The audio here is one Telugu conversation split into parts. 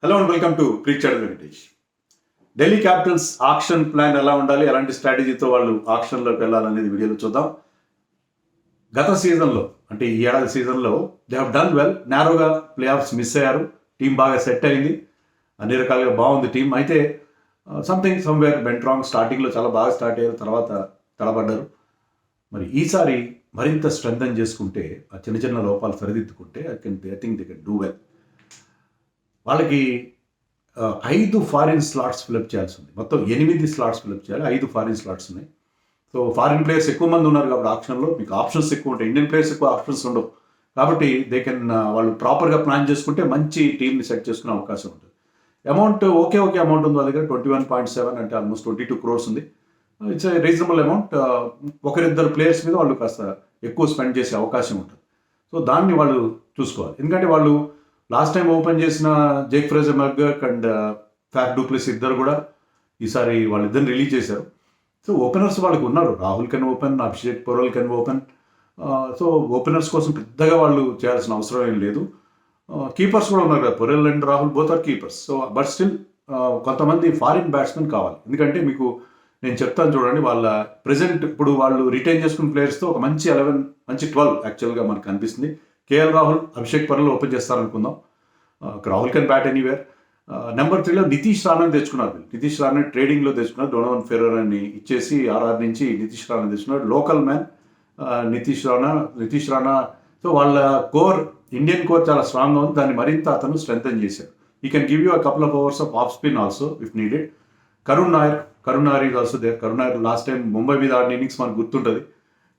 Hello and welcome to preacher Venkatesh. Delhi Capitals auction plan ఎలా ఉండాలి, ఎలాంటి స్ట్రాటజీతో వాళ్ళు ఆక్షన్లోకి వెళ్ళాలనేది వీడియోలో చూద్దాం. గత సీజన్లో అంటే ఈ ఏడాది సీజన్లో దే హ్యావ్ డన్ వెల్. నేరోగా ప్లే ఆఫ్స్ మిస్ అయ్యారు. టీం బాగా సెట్ అయింది, అన్ని రకాలుగా బాగుంది టీం. అయితే సంథింగ్ సమ్వేర్ వెంట్ రాంగ్. స్టార్టింగ్లో చాలా బాగా స్టార్ట్ అయ్యారు, తర్వాత తడబడ్డారు. మరి ఈసారి మరింత స్ట్రెంథన్ చేసుకుంటే, ఆ చిన్న చిన్న లోపాలు సరిదిద్దుకుంటే I think they can do well. వాళ్ళకి 5 ఫారిన్ స్లాట్స్ ఫిలప్ చేయాల్సి ఉంది. మొత్తం 8 స్లాట్స్ ఫిలప్ చేయాలి. 5 ఫారిన్ స్లాట్స్ ఉన్నాయి. సో ఫారిన్ ప్లేయర్స్ ఎక్కువ మంది ఉన్నారు కాబట్టి ఆప్షన్లో మీకు ఆప్షన్స్ ఎక్కువ ఉంటాయి. ఇండియన్ ప్లేయర్స్ ఎక్కువ ఆప్షన్స్ ఉండవు కాబట్టి దే కెన్ వాళ్ళు ప్రాపర్గా ప్లాన్ చేసుకుంటే మంచి టీంని సెట్ చేసుకునే అవకాశం ఉంటుంది. అమౌంట్ ఒకే అమౌంట్ ఉంది వాళ్ళ దగ్గర. 21.7 అంటే ఆల్మోస్ట్ 22 crores ఉంది. It's reasonable amount. ఒకరిద్దరు ప్లేయర్స్ మీద వాళ్ళు కాస్త ఎక్కువ స్పెండ్ చేసే అవకాశం ఉంటుంది. సో దాన్ని వాళ్ళు చూసుకోవాలి. ఎందుకంటే వాళ్ళు లాస్ట్ టైం ఓపెన్ చేసిన Jake Fraser McGurk and Faf du Plessis ఇద్దరు కూడా ఈసారి వాళ్ళిద్దరిని రిలీజ్ చేశారు. సో ఓపెనర్స్ వాళ్ళకి ఉన్నారు. Rahul can open, Abhishek Porel can open. So openers కోసం పెద్దగా వాళ్ళు చేయాల్సిన అవసరం ఏం లేదు. కీపర్స్ కూడా ఉన్నారు కదా, Porel and Rahul both are keepers. So but still కొంతమంది ఫారిన్ బ్యాట్స్మెన్ కావాలి. ఎందుకంటే మీకు నేను చెప్తాను చూడండి, వాళ్ళ ప్రెజెంట్ ఇప్పుడు వాళ్ళు రిటైన్ చేసుకున్న ప్లేయర్స్తో ఒక మంచి 11, మంచి 12 యాక్చువల్గా మనకు అనిపిస్తుంది. కేఎల్ రాహుల్, అభిషేక్ పొరల్ ఓపెన్ చేస్తారనుకుందాం. Rahul can bat anywhere. Number 3లో నితీష్ రాణాని తెచ్చుకున్నారు. నితీష్ రాణా ట్రేడింగ్లో తెచ్చుకున్నారు. డొనోవన్ ఫెర్రర్ అని ఇచ్చేసి ఆర్ఆర్ నుంచి నితీష్ రాణా తెచ్చుకున్నారు. Local man Nitish Rana. So వాళ్ళ కోర్, ఇండియన్ కోర్ చాలా స్ట్రాంగ్గా ఉంది. దాన్ని మరింత అతను స్ట్రెంథన్ చేశారు. He can give you a couple of overs of off spin also if needed. Karun Nayar is also there. Karun Nayar last time Mumbai మీద ఆడిన ఇన్నింగ్స్ మనకు గుర్తుంటుంది.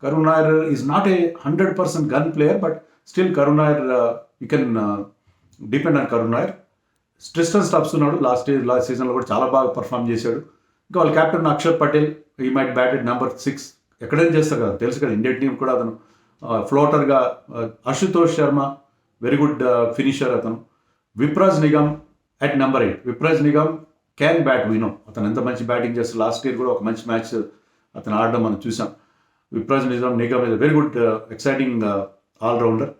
Karun Nayar is not a 100% gun player, but still Karun Nayar you can depend on Karun Nayar. Tristan stubs ఉన్నాడు. లాస్ట్ సీజన్లో కూడా చాలా బాగా పర్ఫామ్ చేశాడు. ఇంకా వాళ్ళ captain Axar Patel, he might bat at number 6. ఎక్కడైనా చేస్తారు కదా, తెలుసు కదా, ఇండియన్ టీం కూడా అతను ఫ్లోటర్గా. Ashutosh Sharma very good finisher అతను. Vipraj Nigam at number 8. Vipraj Nigam can bat, వినో అతను ఎంత మంచి బ్యాటింగ్ చేస్తారు. లాస్ట్ ఇయర్ కూడా ఒక మంచి మ్యాచ్ అతను ఆడడం మనం చూసాం. Vipraj Nigam is very good exciting allrounder.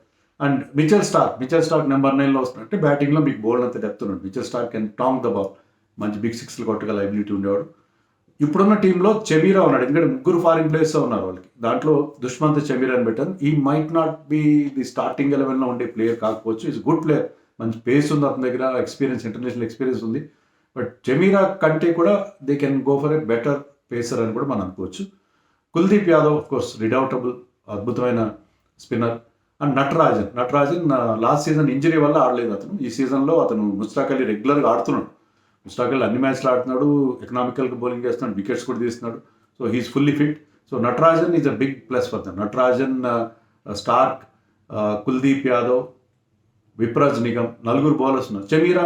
And Mitchell Starc number 9లో వస్తున్నట్టే బ్యాటింగ్లో మీకు బౌల్డ్ అంత డెప్త్ ఉన్నాడు. Mitchell Starc can tonk the ball. మంచి బిగ్ 6లు కొట్టగల ఎబిలిటీ ఉండేవాడు. ఇప్పుడున్న టీంలో చెమీరా ఉన్నాడు. ఎందుకంటే 3 ఫారిన్ ప్లేయర్స్ ఉన్నారు వాళ్ళకి. దాంట్లో దుష్మంత్ చెమీరా అని పెట్టారు. He might not be the starting 11లో ఉండే ప్లేయర్ కాకపోవచ్చు. ఈజ్ గుడ్ ప్లేయర్, మంచి పేస్ ఉంది అతని దగ్గర, ఎక్స్పీరియన్స్, ఇంటర్నేషనల్ ఎక్స్పీరియన్స్ ఉంది. బట్ చెమీరా కంటే కూడా they can go for a better pacer అని కూడా మనం అనుకోవచ్చు. Kuldeep Yadav of course redoubtable, అద్భుతమైన spinner. And Natarajan last season injury వల్ల ఆడలేదు అతను. ఈ సీజన్లో అతను ముస్తాక్ అలీ రెగ్యులర్గా ఆడుతున్నాడు. ముస్తాక్ అలీ అన్ని మ్యాచ్లు ఆడుతున్నాడు, ఎకనామికల్గా బౌలింగ్ చేస్తున్నాడు, వికెట్స్ కూడా తీస్తున్నాడు. So he's fully fit. So Natarajan is a big plus for them. Natarajan, Starc, Kuldeep Yadav, Vipraj Nigam, 4 bowlers ఉన్నారు. చెమీరా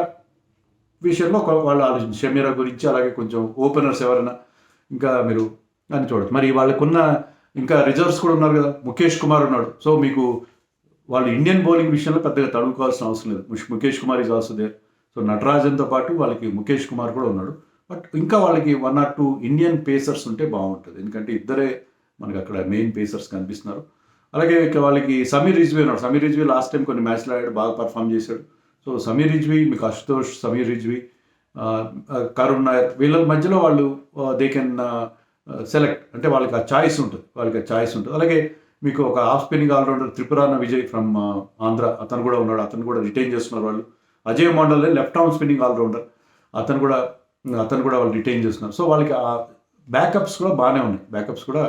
విషయంలో వాళ్ళు ఆలోచించి షమీరా గురించి, అలాగే కొంచెం ఓపెనర్స్ ఎవరైనా ఇంకా మీరు అని చూడచ్చు. మరి వాళ్ళకున్న ఇంకా రిజర్వ్స్ కూడా ఉన్నారు కదా. ముఖేష్ కుమార్ ఉన్నాడు. సో మీకు వాళ్ళు ఇండియన్ బౌలింగ్ విషయంలో పెద్దగా తడుముకోవాల్సిన అవసరం లేదు. Mukesh Kumar is also there. So నటరాజన్తో పాటు వాళ్ళకి ముఖేష్ కుమార్ కూడా ఉన్నాడు. బట్ ఇంకా వాళ్ళకి 1 or 2 ఇండియన్ పేసర్స్ ఉంటే బాగుంటుంది. ఎందుకంటే ఇద్దరే మనకి అక్కడ మెయిన్ పేసర్స్ కనిపిస్తున్నారు. అలాగే వాళ్ళకి సమీర్ రిజ్వీ ఉన్నాడు. సమీర్ రిజ్వీ లాస్ట్ టైం కొన్ని మ్యాచ్లు ఆడాడు, బాగా పర్ఫామ్ చేశాడు. సో సమీర్ రిజ్వీ, మీకు అశుతోష్, సమీర్ రిజ్వీ, కరుణ్ నాయర్, వీళ్ళ మధ్యలో వాళ్ళు దే కెన్ సెలెక్ట్. అంటే వాళ్ళకి ఆ ఛాయిస్ ఉంటుంది. అలాగే మీకు ఒక off spinning allrounder Tripurana Vijay from Andhra, అతను కూడా ఉన్నాడు. అతను కూడా రిటైన్ చేస్తున్నారు వాళ్ళు. Ajay Mandal left arm spinning allrounder, అతను కూడా వాళ్ళు రిటైన్ చేస్తున్నారు. సో వాళ్ళకి ఆ బ్యాకప్స్ కూడా బాగానే ఉన్నాయి. బ్యాకప్స్ కూడా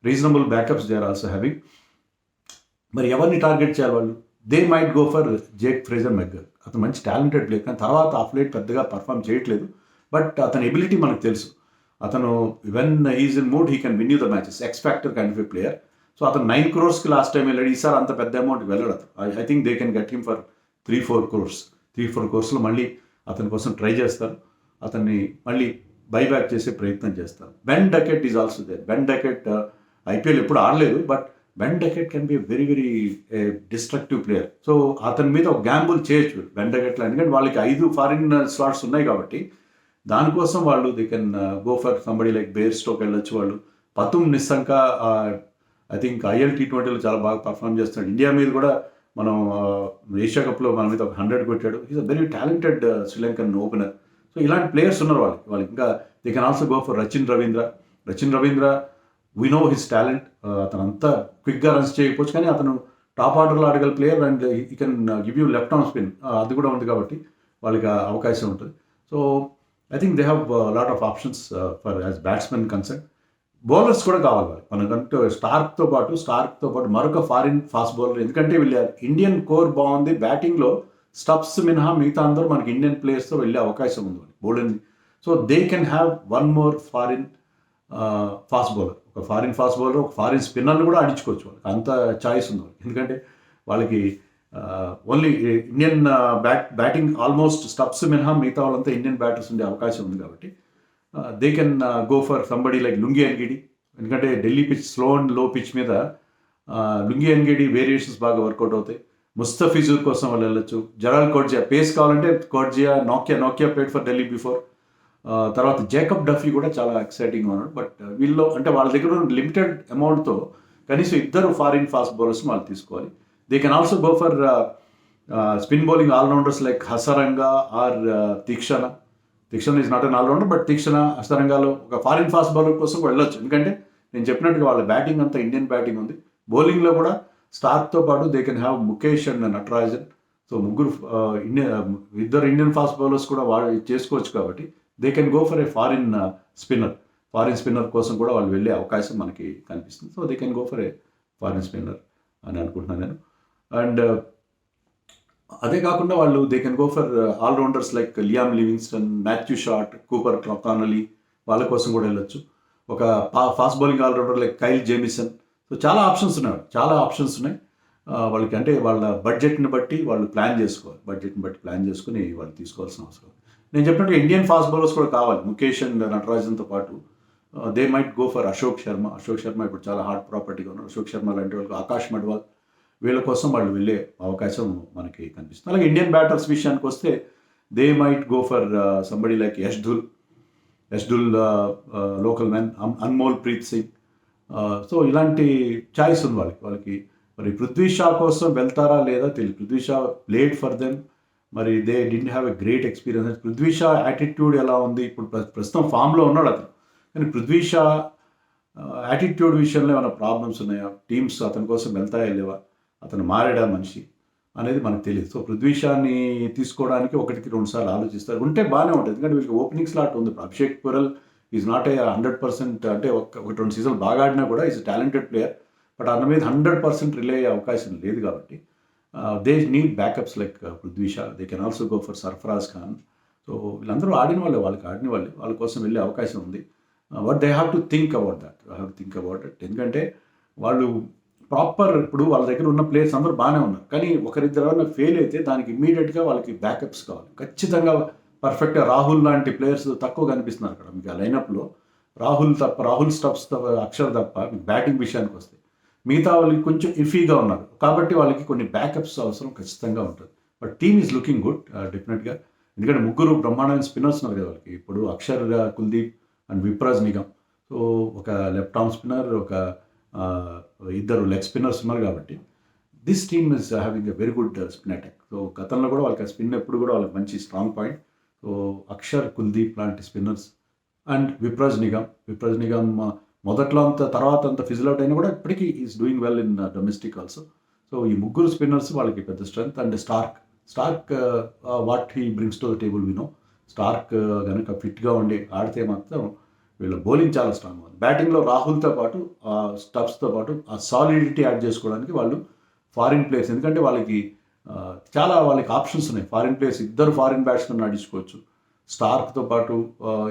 reasonable backups they are also having. మరి ఎవరిని టార్గెట్ చేయాలి వాళ్ళు? They might go for Jake Fraser McGurk. అతను మంచి టాలెంటెడ్ ప్లేయర్, కానీ తర్వాత ఆఫ్ లైట్ పెద్దగా పర్ఫామ్ చేయట్లేదు. బట్ అతని ఎబిలిటీ మనకు తెలుసు. అతను when is in mood he can win you the matches. X factor kind of a player. So అతను 9 crores లాస్ట్ టైం వెళ్ళాడు. ఈసారి అంత పెద్ద అమౌంట్ వెళ్ళాడు అతను. I think they can get him for 3-4 crores. 3-4 crores మళ్ళీ అతని కోసం ట్రై చేస్తారు. అతన్ని మళ్ళీ బైబ్యాక్ చేసే ప్రయత్నం చేస్తారు. Ben Duckett is also there. Ben Duckett IPL ఎప్పుడు ఆడలేదు, but Ben Duckett can be very very destructive player. So అతని మీద ఒక గ్యాంబుల్ చేయొచ్చు బెన్ డకెట్లో. ఎందుకంటే వాళ్ళకి 5 ఫారిన్ స్లాట్స్ ఉన్నాయి కాబట్టి దానికోసం వాళ్ళు they can go for somebody like Bairstow వెళ్ళొచ్చు వాళ్ళు. Pathum Nissanka I think IL T20లో చాలా బాగా పర్ఫామ్ చేస్తున్నాడు. ఇండియా మీద కూడా మనం ఏషియా కప్లో మన మీద ఒక 100 కొట్టాడు. Is a very talented Sri Lankan opener. So ఇలాంటి ప్లేయర్స్ ఉన్నారు వాళ్ళకి ఇంకా they can also go for Rachin Ravindra we know his talent. అతను అంతా క్విక్గా రన్స్ చేయకపోవచ్చు, కానీ అతను టాప్ ఆర్డర్లో ఆడగల ప్లేయర్ అండ్ ఈ can give you left arm spin, అది కూడా ఉంది కాబట్టి వాళ్ళకి అవకాశం ఉంటుంది. So I think they have lot of options for as batsmen concern. Bowlers కూడా కావాలి మనకంటూ స్టార్క్తో పాటు మరొక ఫారిన్ ఫాస్ట్ బౌలర్. ఎందుకంటే వీళ్ళ ఇండియన్ కోర్ బాగుంది, బ్యాటింగ్లో స్టబ్స్ మినహా మిగతా అందరూ మనకి ఇండియన్ ప్లేయర్స్తో వెళ్ళే అవకాశం ఉంది bowling. So they can have one more foreign fast bowler, ఒక ఫారిన్ స్పిన్నర్ని కూడా ఆడించుకోవచ్చు. వాళ్ళకి అంత ఛాయిస్ ఉంది వాళ్ళకి. ఎందుకంటే వాళ్ళకి only Indian batting almost Stubbs మినహా మిగతా వాళ్ళంతా ఇండియన్ బ్యాటర్స్ ఉండే అవకాశం ఉంది కాబట్టి they can go for somebody like Lungi Ngidi. ఎందుకంటే Delhi pitch slow and low pitch మీద లుంగి ఎన్గిడి వేరియేషన్స్ బాగా వర్కౌట్ అవుతాయి. ముస్తఫిజూర్ కోసం వాళ్ళు వెళ్ళొచ్చు. జెరాల్డ్ కోర్జియా పేస్ కావాలంటే కోర్జియా, నోకియా ప్లేడ్ ఫర్ ఢిల్లీ బిఫోర్. తర్వాత జేకబ్ డఫీ కూడా చాలా ఎక్సైటింగ్గా ఉన్నాడు. బట్ వీళ్ళు అంటే వాళ్ళ దగ్గర ఉన్న లిమిటెడ్ అమౌంట్తో కనీసం 2 ఫారిన్ ఫాస్ట్ బౌలర్స్ వాళ్ళు తీసుకోవాలి. They can also go for spin bowling allrounders like Hasaranga or Theekshana is not an allrounder, but Theekshana, హసరంగాలో ఒక ఫారిన్ ఫాస్ట్ బౌలర్ కోసం వెళ్ళొచ్చు. ఎందుకంటే నేను చెప్పినట్టుగా వాళ్ళ బ్యాటింగ్ అంతా ఇండియన్ బ్యాటింగ్ ఉంది. బౌలింగ్లో కూడా స్టార్క్తో పాటు they can have Mukesh and Natarajan. So ముగ్గురు ఇద్దరు ఇండియన్ ఫాస్ట్ బౌలర్స్ కూడా చేసుకోవచ్చు కాబట్టి they can go for a foreign spinner కోసం కూడా వాళ్ళు వెళ్ళే అవకాశం మనకి కనిపిస్తుంది. So they can go for a foreign spinner అని అనుకుంటున్నాను నేను. అండ్ అదే కాకుండా వాళ్ళు they can go for allrounders like Liam Livingstone, Matthew Short, Cooper Connolly, వాళ్ళ కోసం కూడా వెళ్ళొచ్చు. ఒక fast bowling allrounder like Kyle Jamieson. So చాలా ఆప్షన్స్ ఉన్నాయి వాళ్ళకి. అంటే వాళ్ళ బడ్జెట్ని బట్టి వాళ్ళు ప్లాన్ చేసుకుని వాళ్ళు తీసుకోవాల్సిన అవసరం. నేను చెప్పినట్టు ఇండియన్ ఫాస్ట్ బౌలర్స్ కూడా కావాలి. ముఖేష్ అండ్ నటరాజన్తో పాటు they might go for Ashok Sharma ఇప్పుడు చాలా హాట్ ప్రాపర్టీగా ఉన్నారు. అశోక్ శర్మ లాంటి వాళ్ళకి, ఆకాష్ మడ్వాల్, వీళ్ళ కోసం వాళ్ళు వెళ్ళే అవకాశం మనకి కనిపిస్తుంది. అలాగే ఇండియన్ బ్యాటర్స్ విషయానికి వస్తే they might go for somebody like Yash Dhull local man, Anmolpreet Singh. So ఇలాంటి ఛాయిస్ ఉంది వాళ్ళకి. మరి పృథ్వీ షా కోసం వెళ్తారా లేదా తెలియదు. Prithvi Shaw played for them, మరి they didn't have a great experience. Prithvi Shaw attitude ఎలా ఉంది, ఇప్పుడు ప్రస్తుతం ఫామ్లో ఉన్నాడు అతను, కానీ పృథ్వీ షా యాటిట్యూడ్ విషయంలో ఏమైనా ప్రాబ్లమ్స్ ఉన్నాయా, టీమ్స్ అతని కోసం వెళ్తాయా లేవా, అతను మారాడా మనిషి అనేది మనకు తెలియదు. సో పృథ్వీ షాని తీసుకోవడానికి 1-2 సార్లు ఆలోచిస్తారు. ఉంటే బాగానే ఉంటుంది, ఎందుకంటే వీళ్ళకి ఓపెనింగ్ స్లాట్ ఉంది. Abhishek Porel is not a 100%, అంటే ఒక 2 సీజన్లు బాగా ఆడినా కూడా ఈజ్ టాలెంటెడ్ ప్లేయర్, బట్ అతని మీద 100% రిలే అయ్యే అవకాశం లేదు కాబట్టి they need backups like Prithvi Shah. They can also go for Sarfaraz Khan. So వీళ్ళందరూ వాళ్ళ కోసం వెళ్ళే అవకాశం ఉంది. But they have to think about that. ఎందుకంటే వాళ్ళు ప్రాపర్ ఇప్పుడు వాళ్ళ దగ్గర ఉన్న ప్లేయర్స్ అందరూ బాగానే ఉన్నారు, కానీ ఒకరిద్దరు ఫెయిల్ అయితే దానికి ఇమ్మీడియట్గా వాళ్ళకి బ్యాకప్స్ కావాలి. ఖచ్చితంగా పర్ఫెక్ట్గా రాహుల్ లాంటి ప్లేయర్స్ తక్కువ కనిపిస్తున్నారు అక్కడ మీకు ఆ లైనప్లో. రాహుల్ స్టబ్స్ అక్షర్ తప్ప మీకు బ్యాటింగ్ విషయానికి వస్తే మిగతా వాళ్ళకి కొంచెం ఇఫీగా ఉన్నారు కాబట్టి వాళ్ళకి కొన్ని బ్యాకప్స్ అవసరం ఖచ్చితంగా ఉంటుంది. But team is looking good డెఫినెట్గా. ఎందుకంటే 3 బ్రహ్మాండమైన స్పిన్నర్స్ ఉన్నారు కదా వాళ్ళకి. ఇప్పుడు అక్షర్, కుల్దీప్ అండ్ విప్రాజ్ నిగమ్. సో ఒక లెఫ్ట్ ఆర్మ్ స్పిన్నర్, ఒక 2 లెగ్ స్పిన్నర్స్ ఉన్నారు కాబట్టి this team is having a very good spin attack. So గతంలో కూడా వాళ్ళకి ఆ స్పిన్ ఎప్పుడు కూడా వాళ్ళకి మంచి strong point. So Akshar, Kuldeep లాంటి స్పిన్నర్స్ అండ్ విప్రాజ్ నిగమ్ మొదట్లో తర్వాత అంత ఫిజిల్ అవుట్ అయినా కూడా ఇప్పటికీ is doing well in domestic also. So ఈ 3 స్పిన్నర్స్ వాళ్ళకి పెద్ద strength. And Starc what he brings to the table వినో. స్టార్క్ కనుక ఫిట్గా ఉండి ఆడితే మాత్రం వీళ్ళ బౌలింగ్ చాలా స్ట్రాంగ్ ఉంది. బ్యాటింగ్లో రాహుల్తో పాటు స్టబ్స్తో పాటు ఆ సాలిడిటీ యాడ్ చేసుకోవడానికి వాళ్ళు ఫారిన్ ప్లేయర్స్, ఎందుకంటే వాళ్ళకి ఆప్షన్స్ ఉన్నాయి. ఫారిన్ ప్లేయర్స్ 2 ఫారిన్ బ్యాట్స్మెన్ ఆడించుకోవచ్చు. స్టార్క్తో పాటు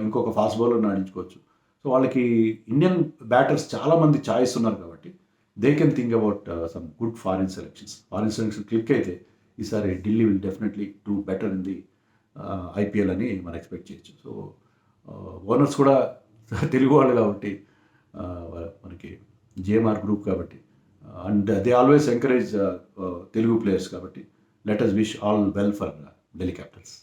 ఇంకొక ఫాస్ట్ బౌలర్ని ఆడించుకోవచ్చు. సో వాళ్ళకి ఇండియన్ బ్యాటర్స్ చాలామంది ఛాయిస్ ఉన్నారు కాబట్టి they can think about some good foreign selections click అయితే ఈసారి Delhi will definitely do better in the IPL అని మనం ఎక్స్పెక్ట్ చేయొచ్చు. సో ఓనర్స్ కూడా తెలుగు వాళ్ళు కాబట్టి మనకి జేఎంఆర్ గ్రూప్ కాబట్టి and they always encourage Telugu players కాబట్టి let us wish all well for Delhi Capitals.